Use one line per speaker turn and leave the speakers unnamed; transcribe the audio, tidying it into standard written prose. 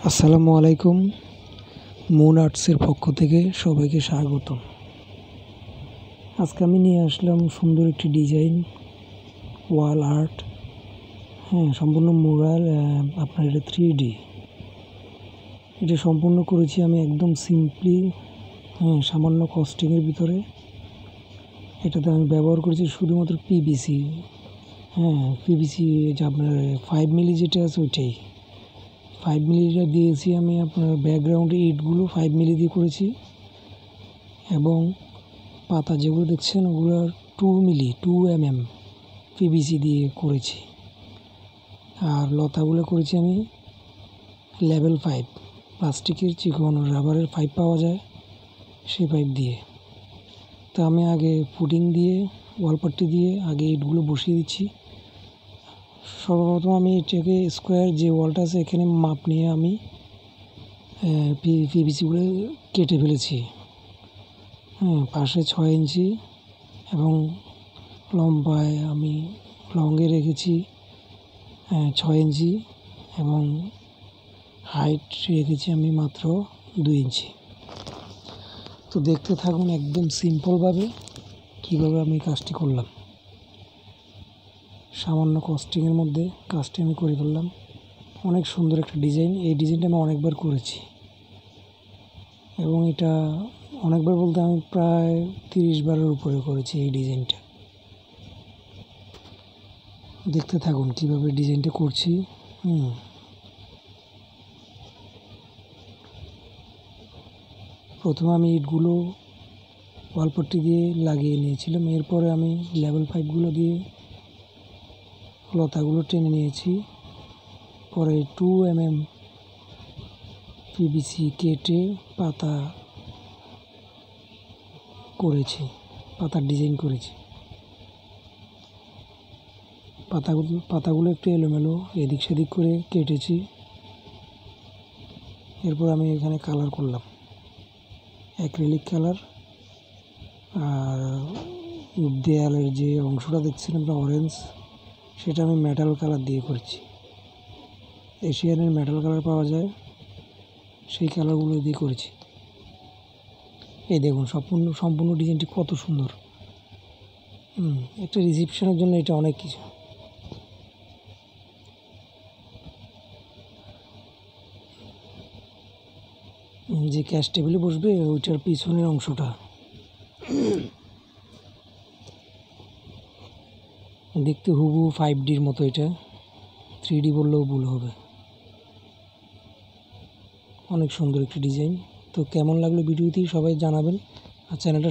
আসসালামু আলাইকুম। মুন আর্টসের পক্ষ থেকে সবাইকে স্বাগত। আজকে আমি নিয়ে আসলাম সুন্দর একটি ডিজাইন, ওয়াল আর্ট। সম্পূর্ণ মুরাল। আপনার এটা 3D। এটা সম্পূর্ণ করেছি আমি একদম সিম্পলি, সামান্য কস্টিংয়ের ভিতরে। এটাতে আমি ব্যবহার করেছি শুধুমাত্র পিভিসি। পিভিসি যে আপনার 5 মিলি যেটা আছে ওইটাই। 5 মিলিটা দিয়েছি আমি। আপনার ব্যাকগ্রাউন্ডে ইটগুলো 5 মিলি দিয়ে করেছি, এবং পাতা যেগুলো দেখছেন ওগুলো 2 mm পিভিসি দিয়ে করেছি। আর লতাগুলো করেছি আমি লেভেল 5 প্লাস্টিকের চিকন রাবারের পাইপ পাওয়া যায়, সেই পাইপ দিয়ে। তো আমি আগে ফুটিং দিয়ে ওয়ালপাট্টি দিয়ে আগে ইটগুলো বসিয়ে দিচ্ছি। সর্বপ্রথম আমি এটাকে স্কোয়ার যে ওয়ালটা আছে এখানে মাপ নিয়ে আমি পিভিসিগুলো কেটে ফেলেছি। পাশে 6 ইঞ্চি এবং লম্বায় আমি লংয়ে রেখেছি 6 ইঞ্চি, এবং হাইট রেখেছি আমি মাত্র 2 ইঞ্চি। তো দেখতে থাকুন একদম সিম্পলভাবে কীভাবে আমি কাজটি করলাম। সামান্য কস্টিংয়ের মধ্যে কাজটি আমি করে ফেললাম। অনেক সুন্দর একটা ডিজাইন। এই ডিজাইনটা আমি অনেকবার করেছি, এবং এটা অনেকবার বলতে আমি প্রায় 30 বারের উপরে করেছি এই ডিজাইনটা। দেখতে থাকুন কীভাবে ডিজাইনটা করছি। প্রথমে আমি ইটগুলো ওয়ালপট্টি দিয়ে লাগিয়ে নিয়েছিলাম। এরপরে আমি লেভেল 5গুলো দিয়ে লতাগুলো টেনে নিয়েছি। পরে 2 mm পিভিসি কেটে পাতা করেছি, পাতার ডিজাইন করেছি। পাতাগুলো একটু এলোমেলো এদিক সেদিক করে কেটেছি। এরপর আমি এখানে কালার করলাম, অ্যাক্রিলিক কালার। আর দেয়ালের যে অংশটা দেখছেন আপনার অরেঞ্জ, সেটা আমি মেটাল কালার দিয়ে করেছি। এশিয়ানের মেটাল কালার পাওয়া যায়, সেই কালারগুলো দিয়ে করেছি। এই দেখুন সম্পূর্ণ ডিজাইনটি কত সুন্দর। একটা রিসেপশনের জন্য এটা অনেক কিছু। যে ক্যাশ টেবিলে বসবে ওইটার পিছনের অংশটা দেখতে হুবহু 5Dর মতো। এটা 3D বললেও ভুল হবে। অনেক সুন্দর একটি ডিজাইন। তো কেমন লাগলো ভিডিওটি সবাই জানাবেন, আর চ্যানেলটা